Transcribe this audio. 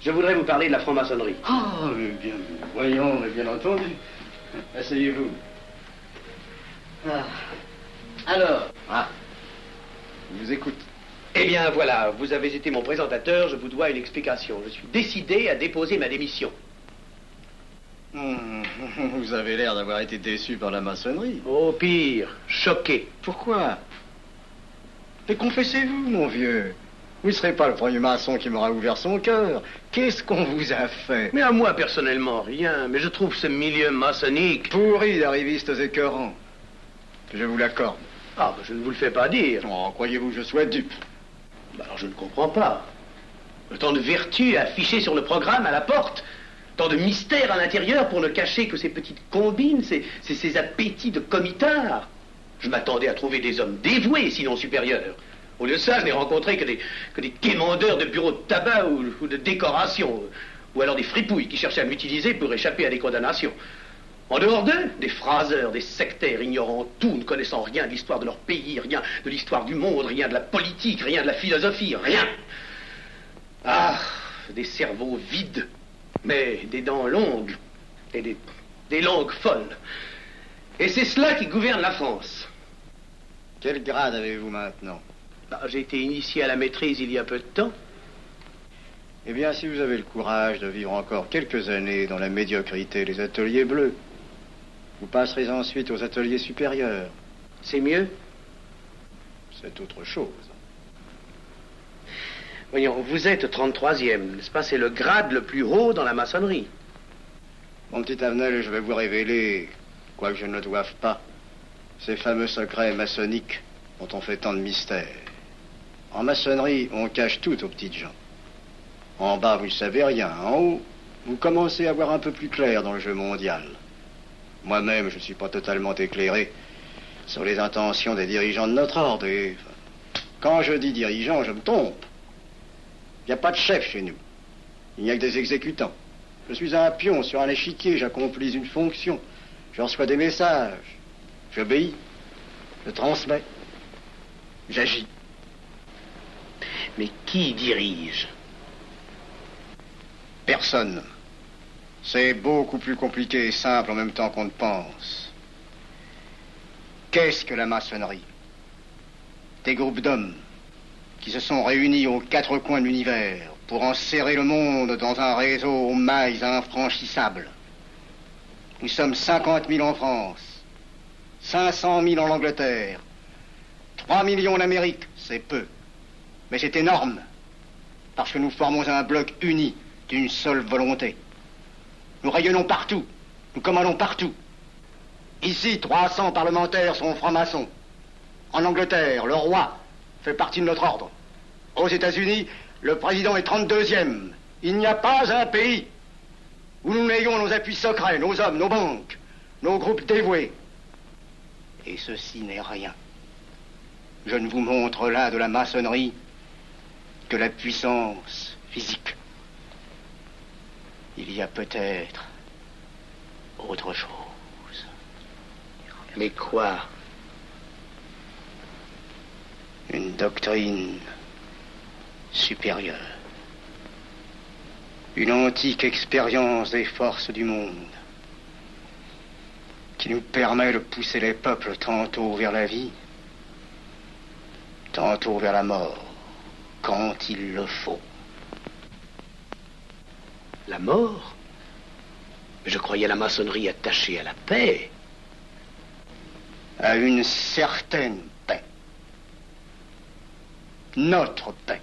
Je voudrais vous parler de la franc-maçonnerie. Ah, mais bien, voyons, mais bien entendu. Asseyez-vous. Ah. Alors? Ah, je vous écoute. Eh bien, voilà, vous avez été mon présentateur, je vous dois une explication. Je suis décidé à déposer ma démission. Vous avez l'air d'avoir été déçu par la maçonnerie. Au pire, choqué. Pourquoi? Mais confessez-vous, mon vieux. Vous ne serez pas le premier maçon qui m'aura ouvert son cœur. Qu'est-ce qu'on vous a fait? Mais à moi, personnellement, rien. Mais je trouve ce milieu maçonnique... pourri d'arrivistes écœurants. Je vous l'accorde. Ah, ben, je ne vous le fais pas dire. Oh, croyez-vous que je sois dupe? Ben, alors je ne comprends pas. Tant de vertus affichées sur le programme à la porte. Tant de mystères à l'intérieur pour ne cacher que ces petites combines, ces appétits de comitard. Je m'attendais à trouver des hommes dévoués, sinon supérieurs. Au lieu de ça, je n'ai rencontré que des quémandeurs de bureaux de tabac ou de décoration. Ou alors des fripouilles qui cherchaient à m'utiliser pour échapper à des condamnations. En dehors d'eux, des phraseurs, des sectaires, ignorant tout, ne connaissant rien de l'histoire de leur pays, rien de l'histoire du monde, rien de la politique, rien de la philosophie, rien. Ah, des cerveaux vides, mais des dents longues et des langues folles. Et c'est cela qui gouverne la France. Quel grade avez-vous maintenant? J'ai été initié à la maîtrise il y a peu de temps. Eh bien, si vous avez le courage de vivre encore quelques années dans la médiocrité des ateliers bleus, vous passerez ensuite aux ateliers supérieurs. C'est mieux? C'est autre chose. Voyons, vous êtes 33e, n'est-ce pas? C'est le grade le plus haut dans la maçonnerie. Mon petit Avenel, je vais vous révéler, quoique je ne le doive pas, ces fameux secrets maçonniques dont on fait tant de mystères. En maçonnerie, on cache tout aux petites gens. En bas, vous ne savez rien. En haut, vous commencez à voir un peu plus clair dans le jeu mondial. Moi-même, je ne suis pas totalement éclairé sur les intentions des dirigeants de notre ordre. Et quand je dis dirigeants, je me trompe. Il n'y a pas de chef chez nous. Il n'y a que des exécutants. Je suis un pion sur un échiquier, j'accomplis une fonction. Je reçois des messages. J'obéis. Je transmets. J'agis. Mais qui dirige? Personne. C'est beaucoup plus compliqué et simple en même temps qu'on ne pense. Qu'est-ce que la maçonnerie? Des groupes d'hommes qui se sont réunis aux quatre coins de l'univers pour enserrer le monde dans un réseau aux mailles infranchissables. Nous sommes 50 000 en France, 500 000 en Angleterre, 3 millions en Amérique, c'est peu. Mais c'est énorme, parce que nous formons un bloc uni d'une seule volonté. Nous rayonnons partout, nous commandons partout. Ici, 300 parlementaires sont francs-maçons. En Angleterre, le roi fait partie de notre ordre. Aux États-Unis, le président est 32e. Il n'y a pas un pays où nous n'ayons nos appuis secrets, nos hommes, nos banques, nos groupes dévoués. Et ceci n'est rien. Je ne vous montre là de la maçonnerie que la puissance physique. Il y a peut-être autre chose. Mais quoi? Une doctrine supérieure. Une antique expérience des forces du monde qui nous permet de pousser les peuples tantôt vers la vie, tantôt vers la mort, quand il le faut. La mort? Je croyais la maçonnerie attachée à la paix. À une certaine paix. Notre paix.